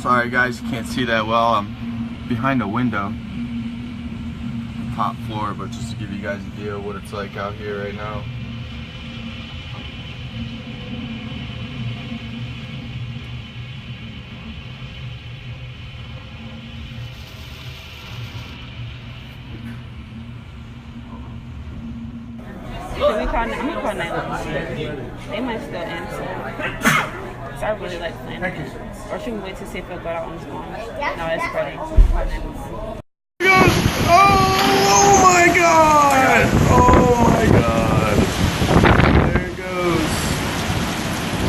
Sorry guys, you can't see that well. I'm behind a window, top floor, but just to give you guys an idea of what it's like out here right now. I'm gonna call 911. They might still answer. So I really like playing. Or should we wait to see if it'll go out on his phone? No, it's ready. So we call 911. Oh my god! Oh my god! There it goes.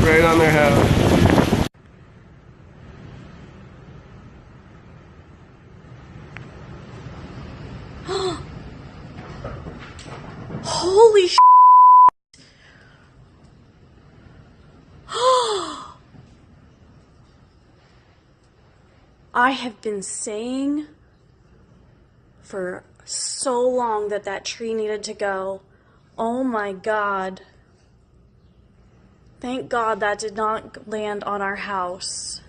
Right on their house. Holy sh**. I have been saying for so long that that tree needed to go. Oh my god. Thank God that did not land on our house.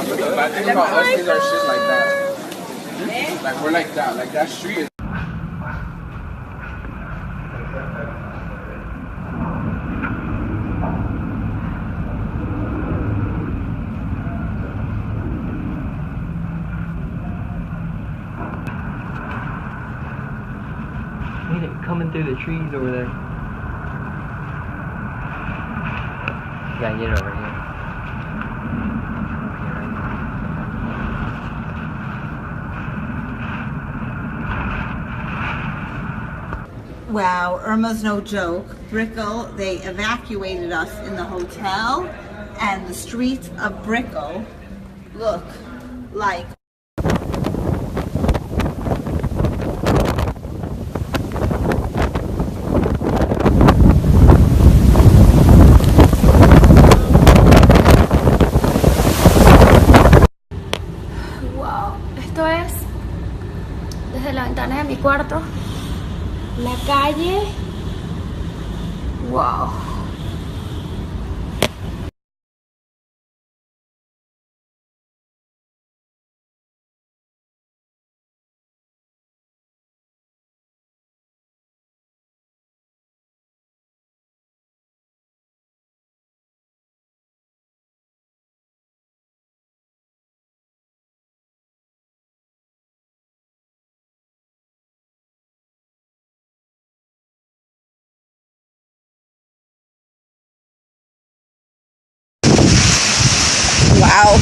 But I think about us, things are shit like that. Like we're like that. Like that street is. Ain't it coming through the trees over there? Gotta get over here. Wow, Irma's no joke. Brickell, they evacuated us in the hotel, and the streets of Brickell look like wow, esto es desde la ventana de mi cuarto. La calle, wow. Wow,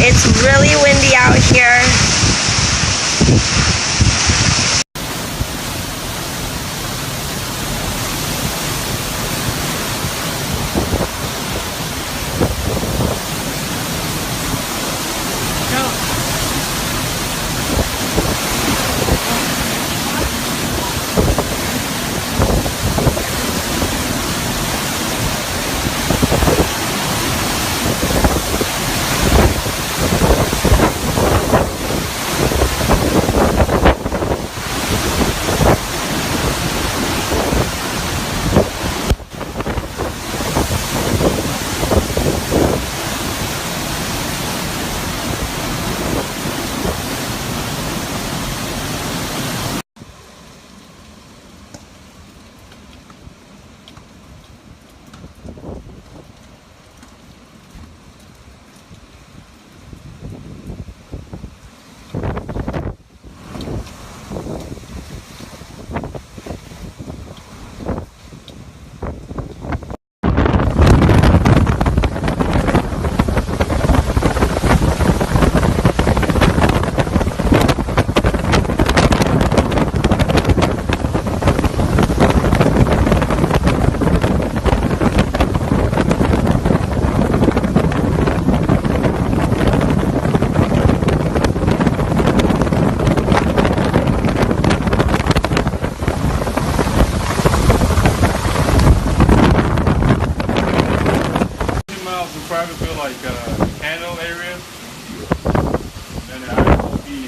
it's really windy out here.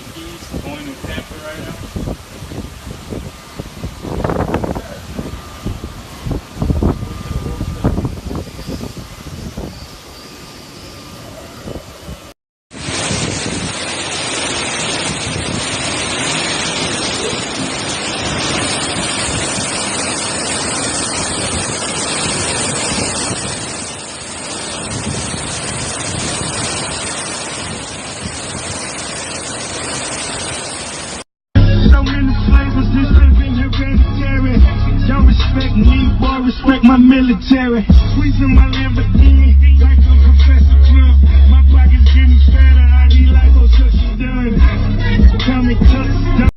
the Keys going to Tampa right now. Respect my military. Squeezing my Lamborghini like a Professor Club. My pocket's getting fatter. I need Lego till she done. Tell me till it's done.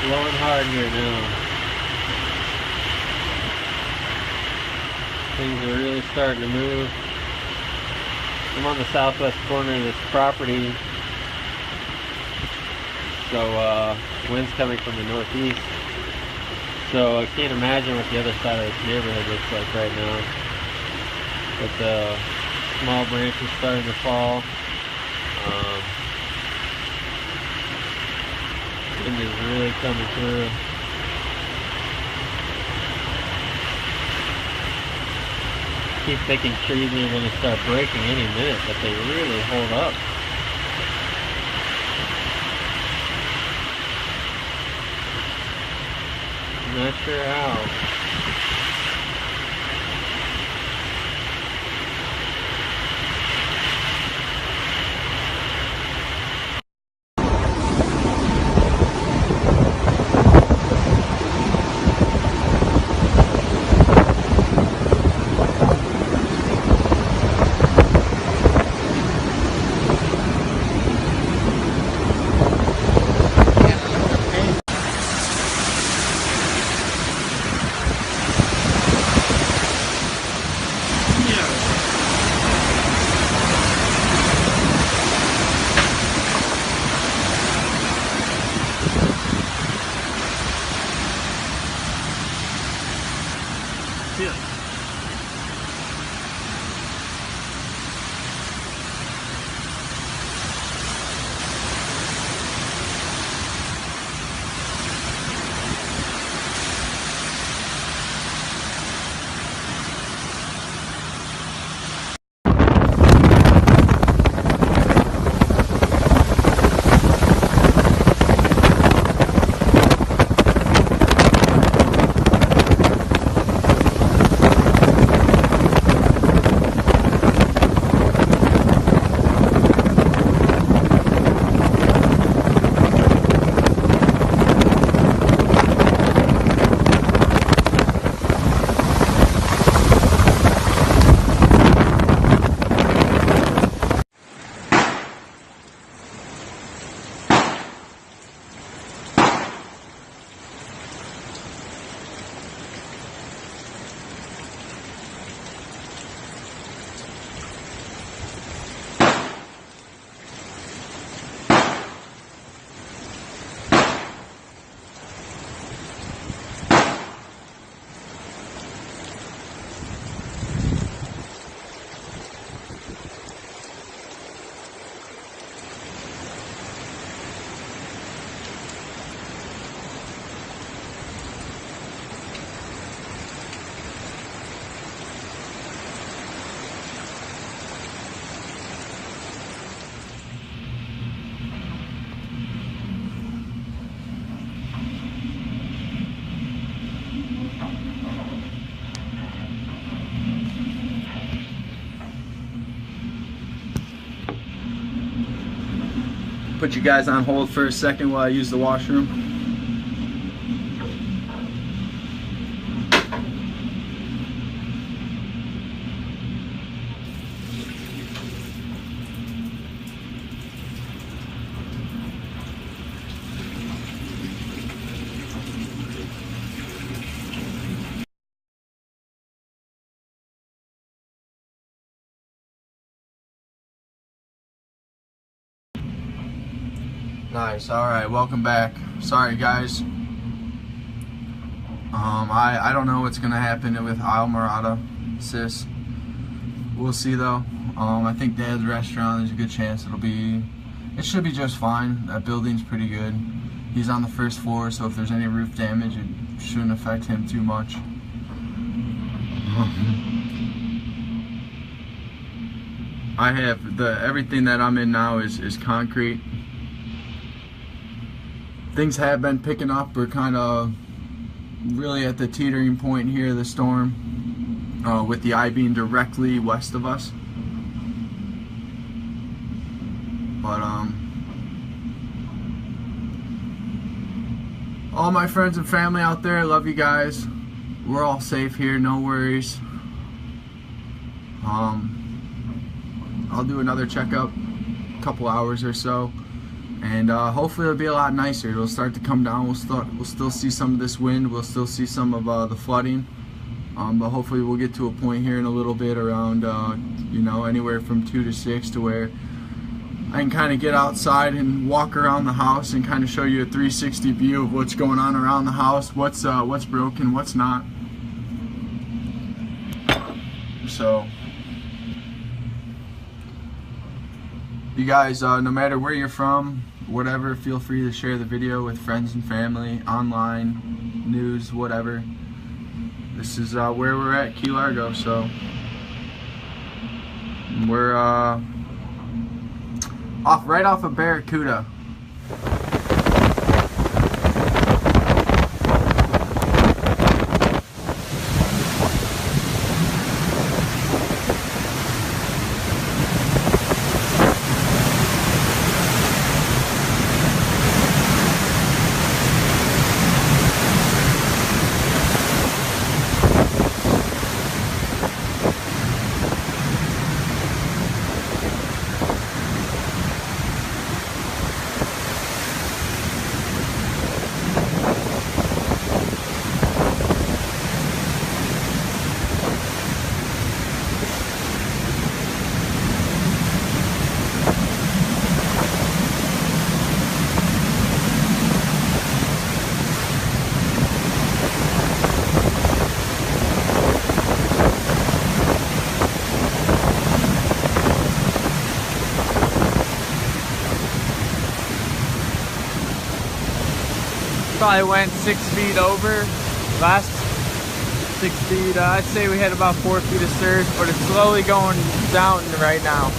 blowing hard here now. Things are really starting to move. I'm on the southwest corner of this property. So wind's coming from the northeast. So I can't imagine what the other side of this neighborhood looks like right now. But the small branches starting to fall. Wind is really coming through. Keep thinking trees are going to start breaking any minute, but they really hold up. Not sure how. Put you guys on hold for a second while I use the washroom. Nice. All right, welcome back. Sorry guys. I don't know what's gonna happen with Isle Morada, sis. We'll see though. I think Dad's restaurant, there's a good chance it should be just fine. That building's pretty good. He's on the first floor, so if there's any roof damage, it shouldn't affect him too much. I have everything that I'm in now is concrete. Things have been picking up. We're kind of really at the teetering point here of the storm, with the eye being directly west of us. But all my friends and family out there, I love you guys. We're all safe here, no worries. I'll do another checkup, a couple hours or so. And hopefully it'll be a lot nicer. It'll start to come down. We'll still see some of this wind. We'll still see some of the flooding. But hopefully we'll get to a point here in a little bit around, you know, anywhere from 2 to 6 to where I can kind of get outside and walk around the house and kind of show you a 360 view of what's going on around the house, what's broken, what's not. So you guys, no matter where you're from, whatever, feel free to share the video with friends and family, online, news, whatever. This is where we're at, Key Largo. So we're right off of Barracuda. Probably went 6 feet over. Last 6 feet, I'd say we had about 4 feet of surge, but it's slowly going down right now.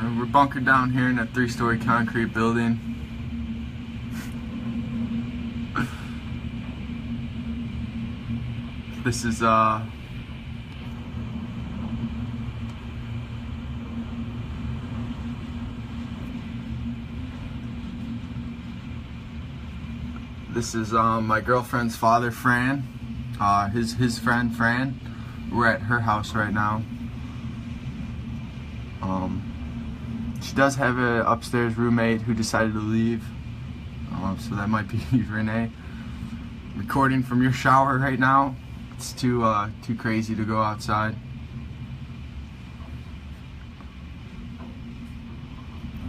We're bunkered down here in a 3-story concrete building. This is my girlfriend's father, Fran. His friend Fran. We're at her house right now. She does have an upstairs roommate who decided to leave, so that might be Renee. Recording from your shower right now. It's too crazy to go outside.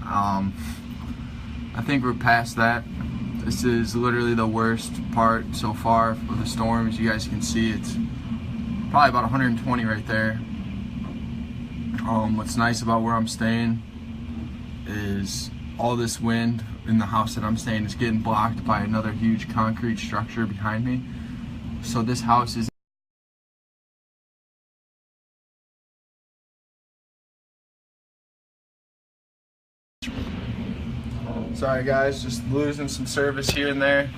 I think we're past that. This is literally the worst part so far of the storm. As you guys can see, it's probably about 120 right there. What's nice about where I'm staying is all this wind in the house that I'm staying is getting blocked by another huge concrete structure behind me. So this house is sorry guys, just losing some service here and there.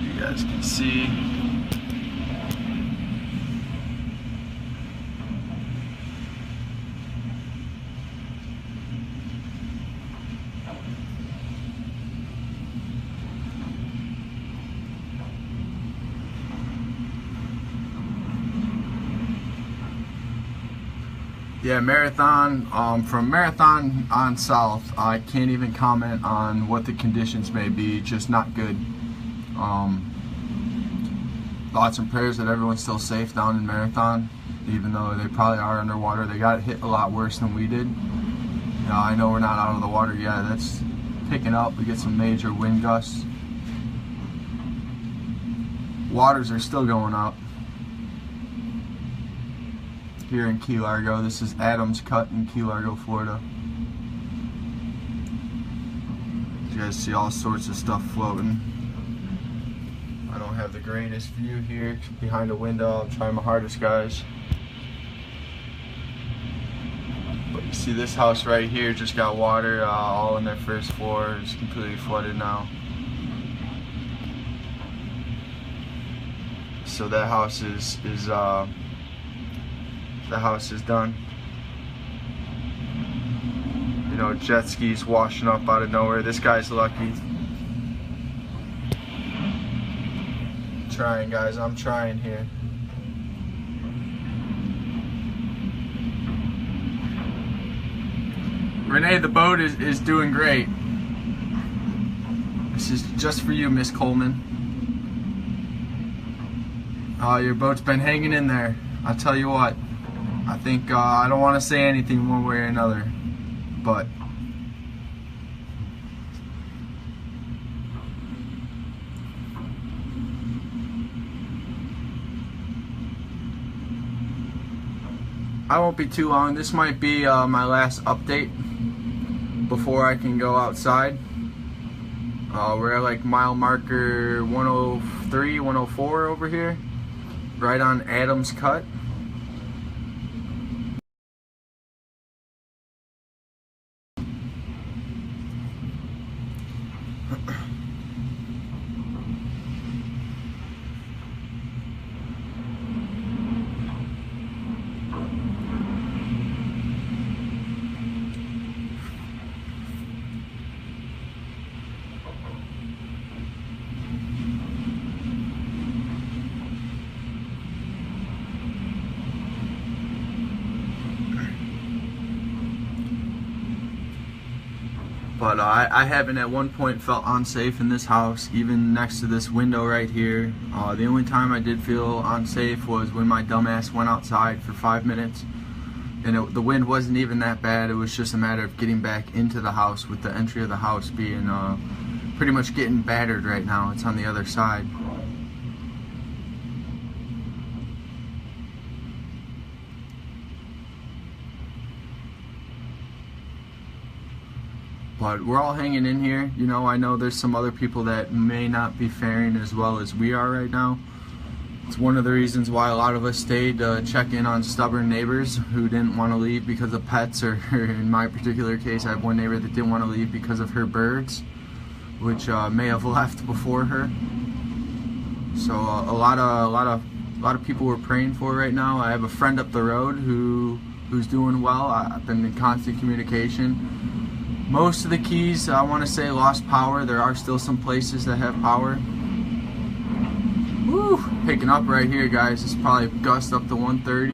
You guys can see. Yeah, Marathon, from Marathon on south, I can't even comment on what the conditions may be, just not good. Thoughts and prayers that everyone's still safe down in Marathon, even though they probably are underwater. They got hit a lot worse than we did. I know we're not out of the water yet. That's picking up. We get some major wind gusts. Waters are still going up. Here in Key Largo. This is Adams Cut in Key Largo, Florida. You guys see all sorts of stuff floating. I don't have the greatest view here behind a window. I'm trying my hardest, guys. But you see this house right here just got water all in their first floor. It's completely flooded now. So that house is the house is done. You know, jet skis washing up out of nowhere. This guy's lucky. Trying, guys, I'm trying here. Renee, the boat is doing great. This is just for you, Miss Coleman. Your boat's been hanging in there. I'll tell you what. I think, I don't want to say anything one way or another, but I won't be too long. This might be my last update before I can go outside. We're at like mile marker 103, 104 over here, right on Adams Cut. But I haven't at one point felt unsafe in this house, even next to this window right here. The only time I did feel unsafe was when my dumbass went outside for 5 minutes. And the wind wasn't even that bad. It was just a matter of getting back into the house, with the entry of the house being pretty much getting battered right now. It's on the other side. But we're all hanging in here. You know, I know there's some other people that may not be faring as well as we are right now. It's one of the reasons why a lot of us stayed to check in on stubborn neighbors who didn't want to leave because of pets, or in my particular case, I have one neighbor that didn't want to leave because of her birds, which may have left before her. So a lot of people we're praying for right now. I have a friend up the road who's doing well. I've been in constant communication. Most of the keys, I want to say, lost power. There are still some places that have power. Woo! Picking up right here, guys. It's probably gust up to 130.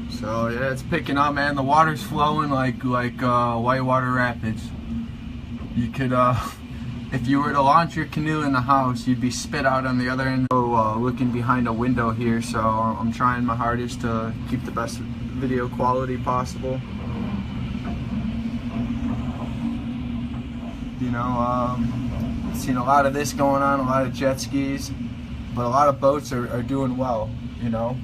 So yeah, it's picking up, man. The water's flowing like whitewater rapids. You could, if you were to launch your canoe in the house, you'd be spit out on the other end. So, looking behind a window here, so I'm trying my hardest to keep the best video quality possible. You know, seen a lot of this going on, a lot of jet skis, but a lot of boats are doing well, you know.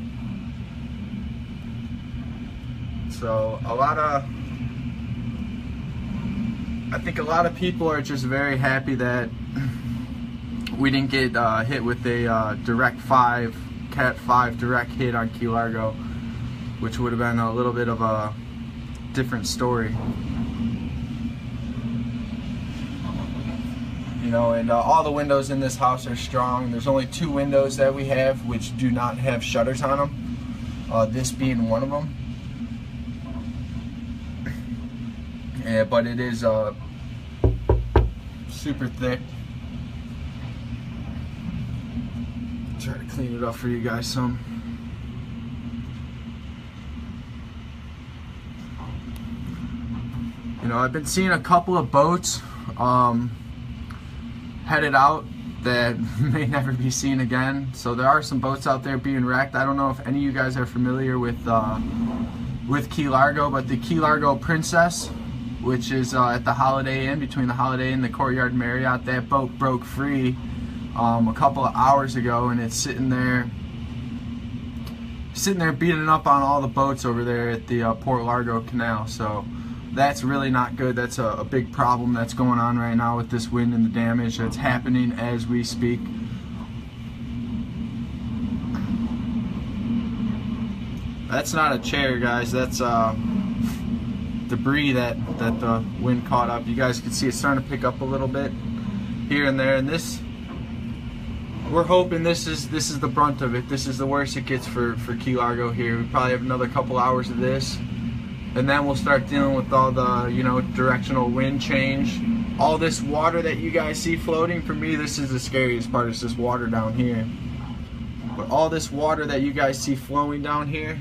So I think a lot of people are just very happy that we didn't get hit with a direct 5, Cat 5 direct hit on Key Largo, which would have been a little bit of a different story. You know, and all the windows in this house are strong. There's only 2 windows that we have which do not have shutters on them, this being one of them. Yeah, but it is super thick. Try to clean it up for you guys some. You know, I've been seeing a couple of boats headed out that may never be seen again. So there are some boats out there being wrecked. I don't know if any of you guys are familiar with Key Largo, but the Key Largo Princess, which is at the Holiday Inn, between the Holiday Inn and the Courtyard Marriott, that boat broke free a couple of hours ago, and it's sitting there beating up on all the boats over there at the Port Largo Canal. So that's really not good. That's a big problem that's going on right now with this wind and the damage that's happening as we speak. That's not a chair, guys. That's debris that the wind caught up. You guys can see it's starting to pick up a little bit here and there, and this, we're hoping this is the brunt of it. This is the worst it gets for Key Largo here. We probably have another couple hours of this, and then we'll start dealing with all the, you know, directional wind change. All this water that you guys see floating, for me this is the scariest part, is this water down here. But all this water that you guys see flowing down here,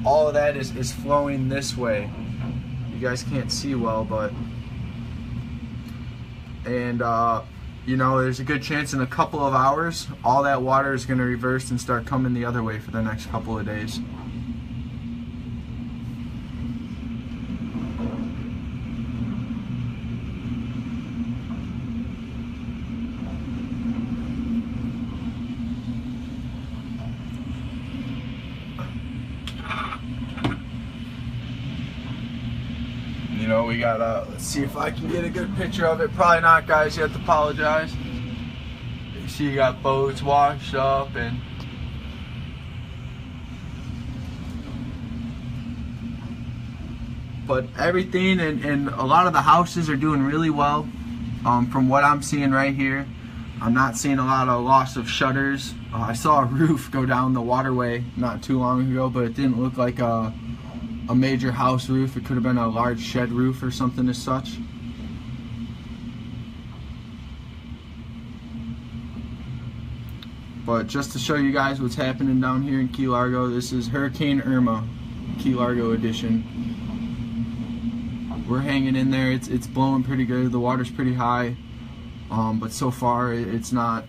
all of that is flowing this way. You guys can't see well, but, and you know, there's a good chance in a couple of hours all that water is going to reverse and start coming the other way for the next couple of days. You know, we got, let's see if I can get a good picture of it. Probably not, guys, you have to apologize. You see you got boats washed up, and but everything and a lot of the houses are doing really well. From what I'm seeing right here, I'm not seeing a lot of loss of shutters. I saw a roof go down the waterway not too long ago, but it didn't look like a major house roof. It could have been a large shed roof or something as such. But just to show you guys what's happening down here in Key Largo, this is Hurricane Irma, Key Largo edition. We're hanging in there. It's blowing pretty good. The water's pretty high, but so far it's not.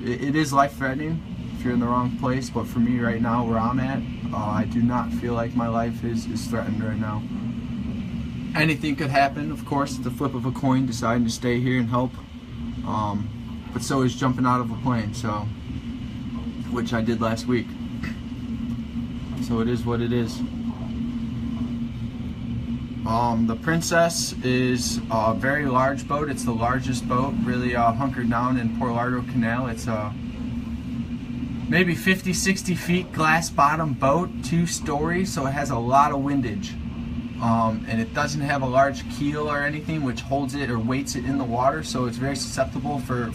It is life-threatening if you're in the wrong place, but for me right now where I'm at, I do not feel like my life is threatened right now. Anything could happen, of course, at the flip of a coin, deciding to stay here and help. but so is jumping out of a plane, so, which I did last week. So it is what it is. The Princess is a very large boat. It's the largest boat, really hunkered down in Port Largo Canal. It's a maybe 50, 60 feet glass bottom boat, 2-story, so it has a lot of windage. And it doesn't have a large keel or anything which holds it or weights it in the water, so it's very susceptible for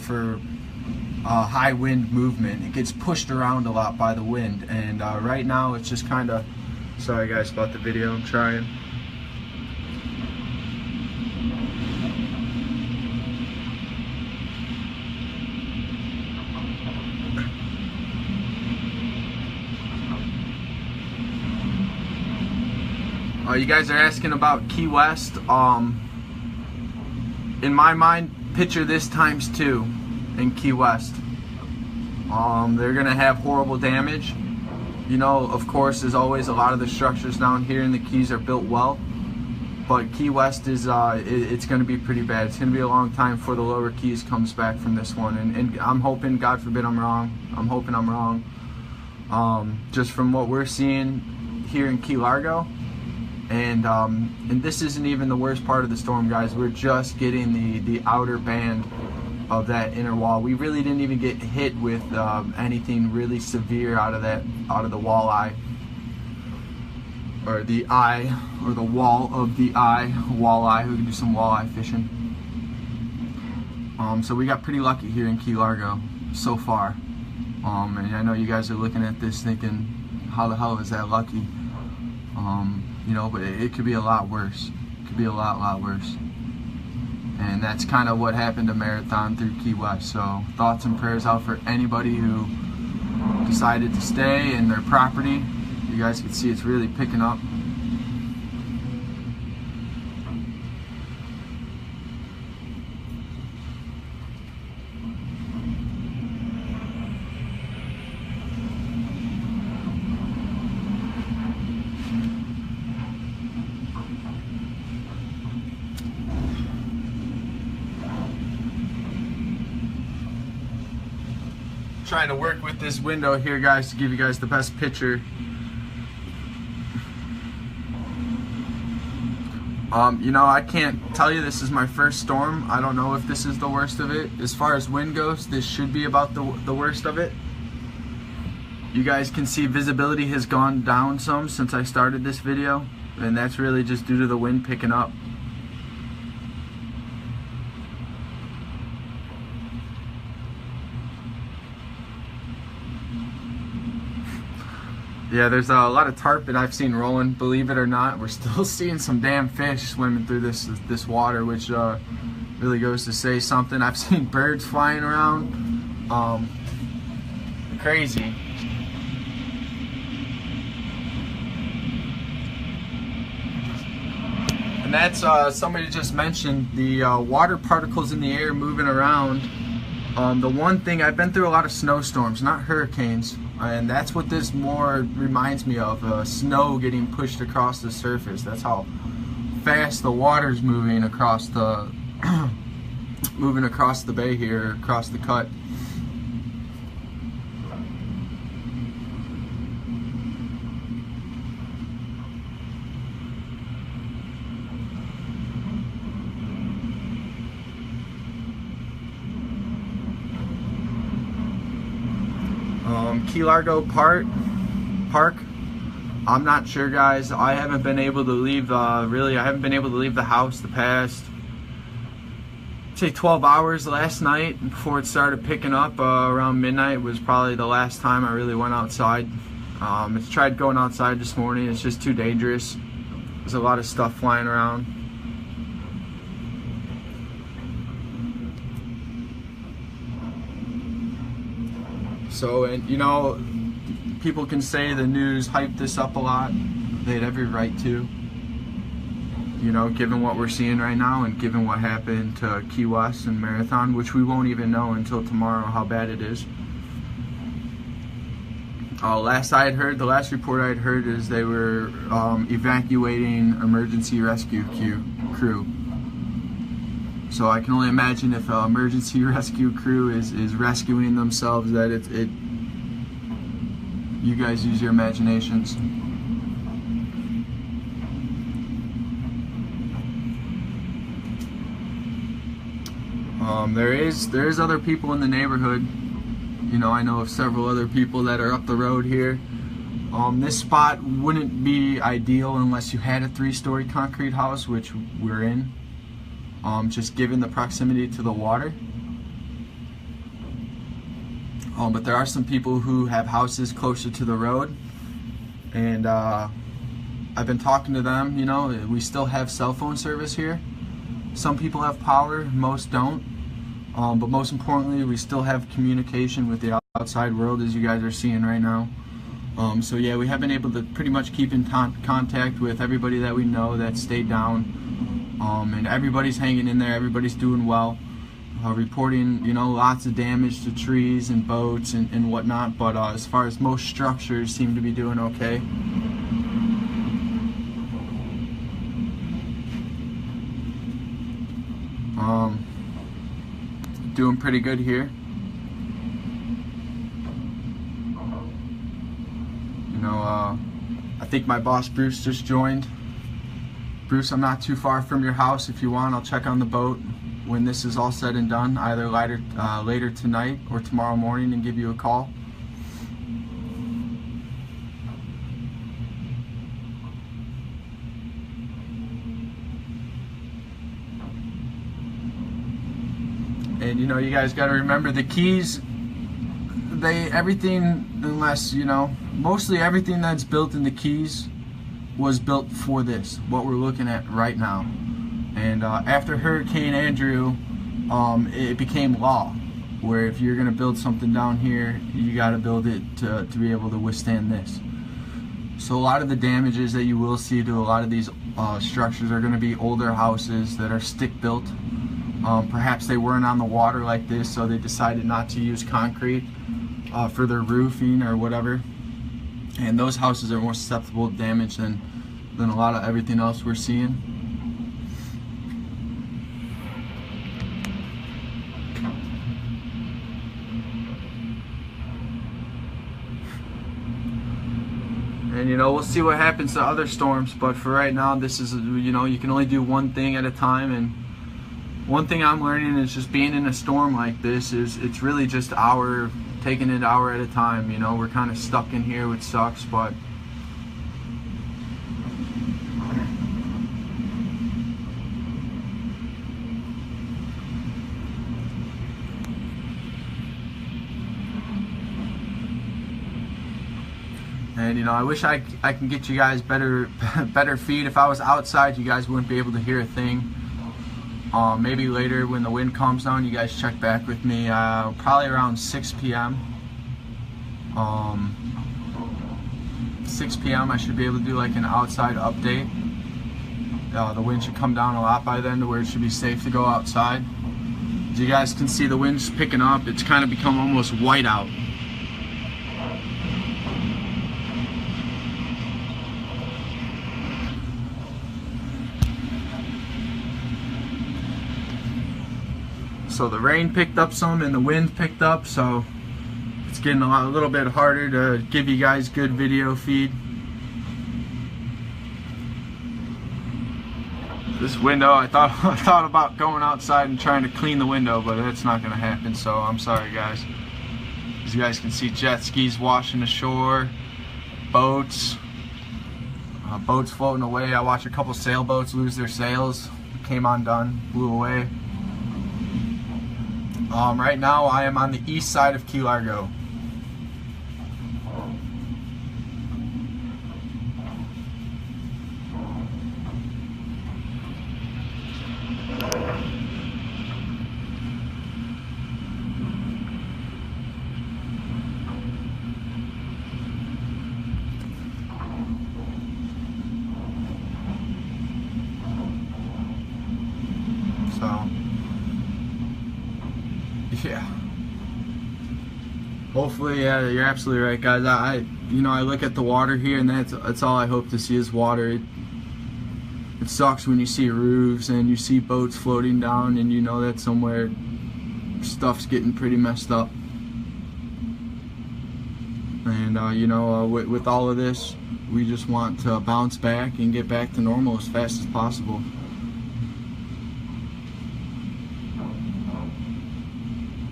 high wind movement. It gets pushed around a lot by the wind, and right now it's just kind of, sorry guys about the video, I'm trying. You guys are asking about Key West. In my mind, picture this times 2 in Key West. They're gonna have horrible damage. You know, of course, as always, a lot of the structures down here in the Keys are built well, but Key West is it's gonna be pretty bad. It's gonna be a long time before the Lower Keys comes back from this one, and I'm hoping, God forbid I'm wrong, I'm hoping I'm wrong. Just from what we're seeing here in Key Largo. And this isn't even the worst part of the storm, guys. We're just getting the outer band of that inner wall. We really didn't even get hit with anything really severe out of the walleye, or the eye, or the wall of the eye walleye. We can do some walleye fishing. So we got pretty lucky here in Key Largo so far. And I know you guys are looking at this thinking, how the hell is that lucky? You know, but it could be a lot worse. It could be a lot worse. And that's kind of what happened to Marathon through Key West. So thoughts and prayers out for anybody who decided to stay in their property. You guys can see it's really picking up. Trying to work with this window here, guys, to give you guys the best picture. You know, I can't tell you this is my first storm. I don't know if this is the worst of it. As far as wind goes, this should be about the worst of it. You guys can see visibility has gone down some since I started this video, and that's really just due to the wind picking up. Yeah, there's a lot of tarpon I've seen rolling, believe it or not. We're still seeing some damn fish swimming through this water, which really goes to say something. I've seen birds flying around. Crazy. And that's, somebody just mentioned, the water particles in the air moving around. The one thing, I've been through a lot of snowstorms, not hurricanes, and that's what this more reminds me of, snow getting pushed across the surface. That's how fast the water's moving across the moving across the bay here, across the cut. Key Largo Park. I'm not sure, guys. I haven't been able to leave. I haven't been able to leave the house the past, say, 12 hours. Last night, before it started picking up around midnight, was probably the last time I really went outside. I tried going outside this morning. It's just too dangerous. There's a lot of stuff flying around. So, and you know, people can say the news hyped this up a lot. They had every right to. You know, given what we're seeing right now and given what happened to Key West and Marathon, which we won't even know until tomorrow how bad it is. The last report I had heard is they were evacuating emergency rescue crew. So I can only imagine if an emergency rescue crew is rescuing themselves, that you guys use your imaginations. There is other people in the neighborhood. You know, I know of several other people that are up the road here. This spot wouldn't be ideal unless you had a 3-story concrete house, which we're in. Just given the proximity to the water. But there are some people who have houses closer to the road, and I've been talking to them. You know, we still have cell phone service here. Some people have power, most don't. But most importantly, we still have communication with the outside world, as you guys are seeing right now. So yeah, we have been able to pretty much keep in contact with everybody that we know that stayed down. And everybody's hanging in there, everybody's doing well. Reporting, you know, lots of damage to trees and boats and whatnot, but as far as most structures seem to be doing okay. Doing pretty good here. You know, I think my boss Bruce just joined. Bruce, I'm not too far from your house. If you want, I'll check on the boat when this is all said and done, either later tonight or tomorrow morning, and give you a call. And you know, you guys got to remember the Keys, everything, unless, you know, mostly everything that's built in the Keys was built for this, what we're looking at right now. And after Hurricane Andrew, it became law, where if you're going to build something down here, you got to build it to be able to withstand this. So a lot of the damages that you will see to a lot of these structures are going to be older houses that are stick built. Perhaps they weren't on the water like this, so they decided not to use concrete for their roofing or whatever. And those houses are more susceptible to damage than a lot of everything else we're seeing. And you know, we'll see what happens to other storms, but for right now, this is, you know, you can only do one thing at a time. And one thing I'm learning is just being in a storm like this is it's really just taking it hour at a time. You know, we're kind of stuck in here, which sucks, but and you know, I wish I can get you guys better feed. If I was outside, you guys wouldn't be able to hear a thing. Maybe later when the wind calms down, you guys check back with me, probably around 6 p.m. 6 p.m. I should be able to do like an outside update. The wind should come down a lot by then to where it should be safe to go outside. As you guys can see, the wind's picking up. It's kind of become almost white out. So the rain picked up some and the wind picked up, so it's getting a little bit harder to give you guys good video feed. This window, I thought about going outside and trying to clean the window, but that's not going to happen, so I'm sorry guys. As you guys can see, jet skis washing ashore, boats floating away. I watched a couple sailboats lose their sails, came undone, blew away. Right now I am on the east side of Key Largo. So yeah, hopefully, yeah, you're absolutely right, guys. I look at the water here, and that's all I hope to see is water. it sucks when you see roofs and you see boats floating down and you know that somewhere stuff's getting pretty messed up. And you know, with all of this, we just want to bounce back and get back to normal as fast as possible.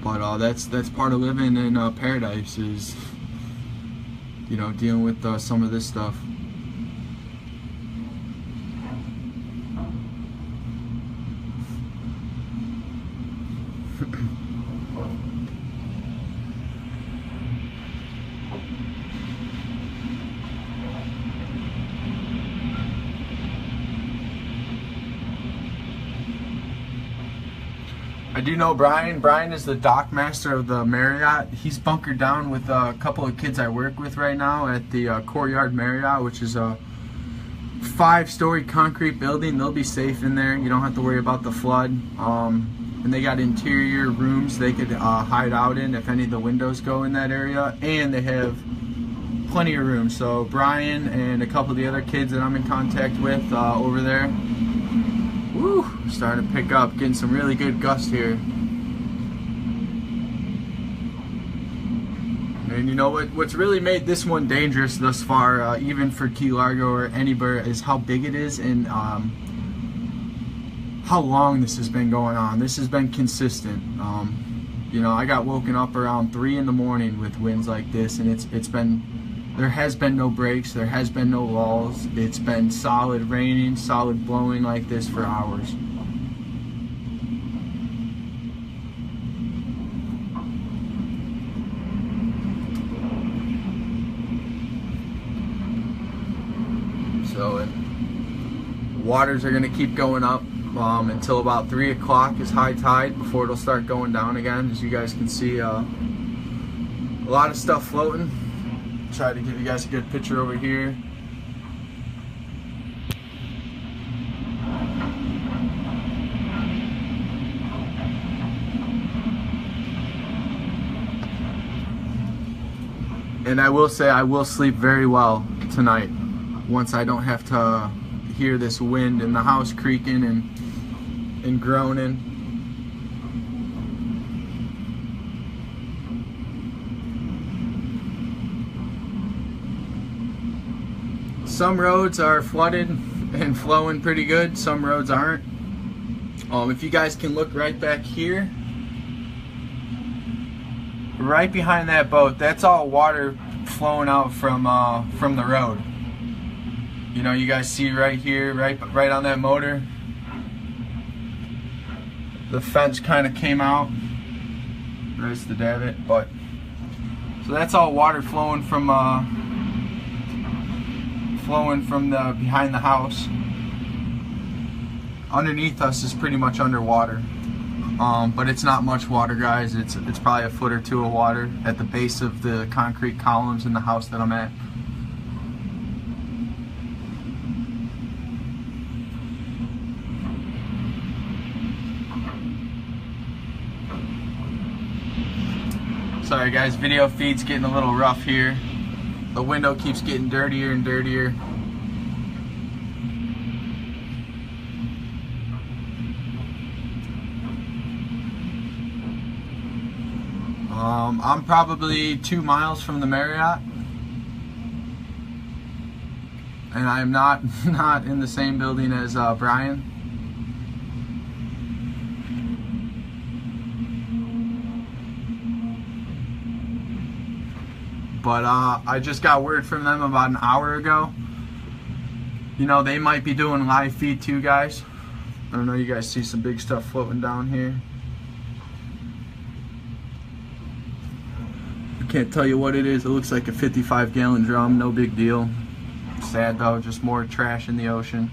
But that's part of living in paradise, is, you know, dealing with some of this stuff. I do know Brian. Brian is the dock master of the Marriott. He's bunkered down with a couple of kids I work with right now at the Courtyard Marriott, which is a 5-story concrete building. They'll be safe in there. You don't have to worry about the flood. And they got interior rooms they could hide out in if any of the windows go in that area. And they have plenty of room. So Brian and a couple of the other kids that I'm in contact with over there, woo, starting to pick up, getting some really good gust here. And you know what's really made this one dangerous thus far, even for Key Largo or anywhere, is how big it is and how long this has been going on. This has been consistent. You know, I got woken up around 3 in the morning with winds like this, and it's been, there has been no breaks, there has been no lulls. It's been solid raining, solid blowing like this for hours. So waters are going to keep going up until about 3 o'clock is high tide, before it'll start going down again. As you guys can see, a lot of stuff floating. Try to give you guys a good picture over here. And I will say I will sleep very well tonight once I don't have to hear this wind in the house creaking and groaning. Some roads are flooded and flowing pretty good, some roads aren't. If you guys can look right back here, right behind that boat, that's all water flowing out from the road. You know, you guys see right here, right on that motor, the fence kind of came out. There's the davit, but so that's all water flowing from the behind the house. Underneath us is pretty much underwater, but it's not much water, guys. It's probably a foot or two of water at the base of the concrete columns in the house that I'm at. Sorry guys, video feed's getting a little rough here. The window keeps getting dirtier and dirtier. I'm probably 2 miles from the Marriott, and I'm not in the same building as Brian. But I just got word from them about an hour ago. You know, they might be doing live feed too, guys. I don't know, you guys see some big stuff floating down here. I can't tell you what it is. It looks like a 55-gallon drum, no big deal. Sad though, just more trash in the ocean.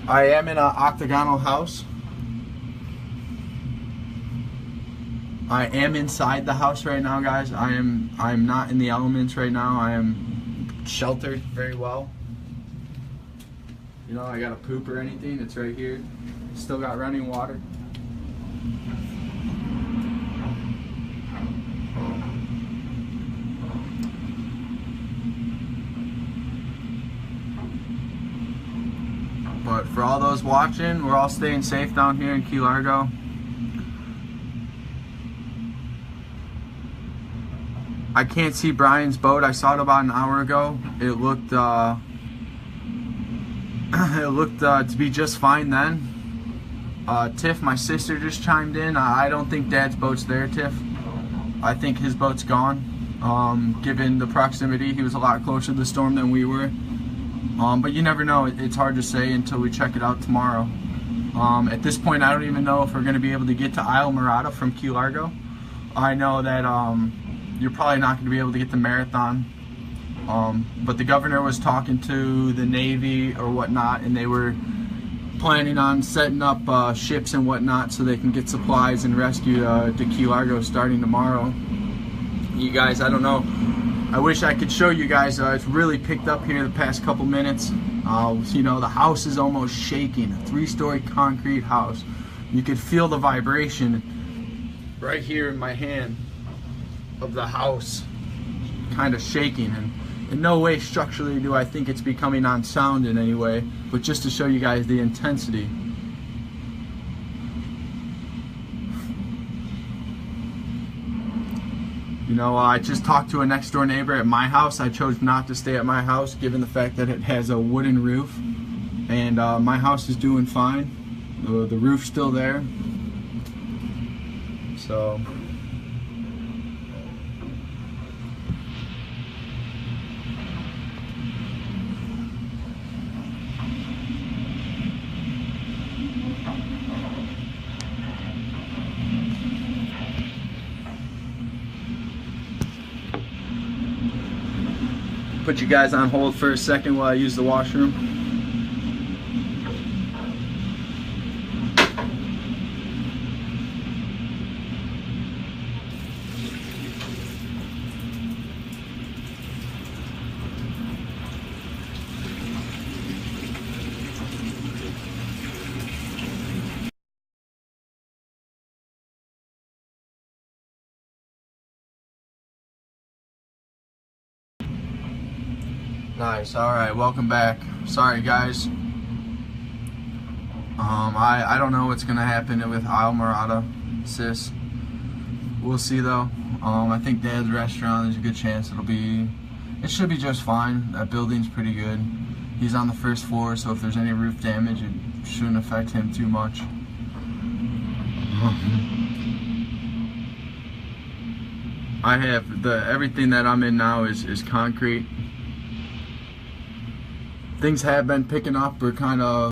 I am in an octagonal house. I am inside the house right now, guys. I'm not in the elements right now. I am sheltered very well. You know, I got a poop or anything, it's right here. Still got running water. But for all those watching, we're all staying safe down here in Key Largo. I can't see Brian's boat. I saw it about an hour ago. It looked to be just fine then. Tiff, my sister, just chimed in. I don't think Dad's boat's there, Tiff. I think his boat's gone. Given the proximity, he was a lot closer to the storm than we were. But you never know. It's hard to say until we check it out tomorrow. At this point, I don't even know if we're going to be able to get to Isle Morada from Key Largo. I know that you're probably not going to be able to get the Marathon. But the governor was talking to the Navy or whatnot, and they were planning on setting up ships and whatnot so they can get supplies and rescue to Key Largo starting tomorrow. You guys, I don't know. I wish I could show you guys. It's really picked up here the past couple minutes. You know, the house is almost shaking. A 3-story concrete house. You could feel the vibration right here in my hand of the house kind of shaking, and in no way structurally do I think it's becoming on sound in any way, but just to show you guys the intensity. You know, I just talked to a next door neighbor at my house. I chose not to stay at my house given the fact that it has a wooden roof, and my house is doing fine. The roof's still there. So put you guys on hold for a second while I use the washroom. Nice. All right, welcome back. Sorry guys. I don't know what's gonna happen with Isle Morada, sis. We'll see though. I think Dad's restaurant, there's a good chance it should be just fine. That building's pretty good. He's on the first floor, so if there's any roof damage, it shouldn't affect him too much. I have everything that I'm in now is concrete. Things have been picking up. We're kind of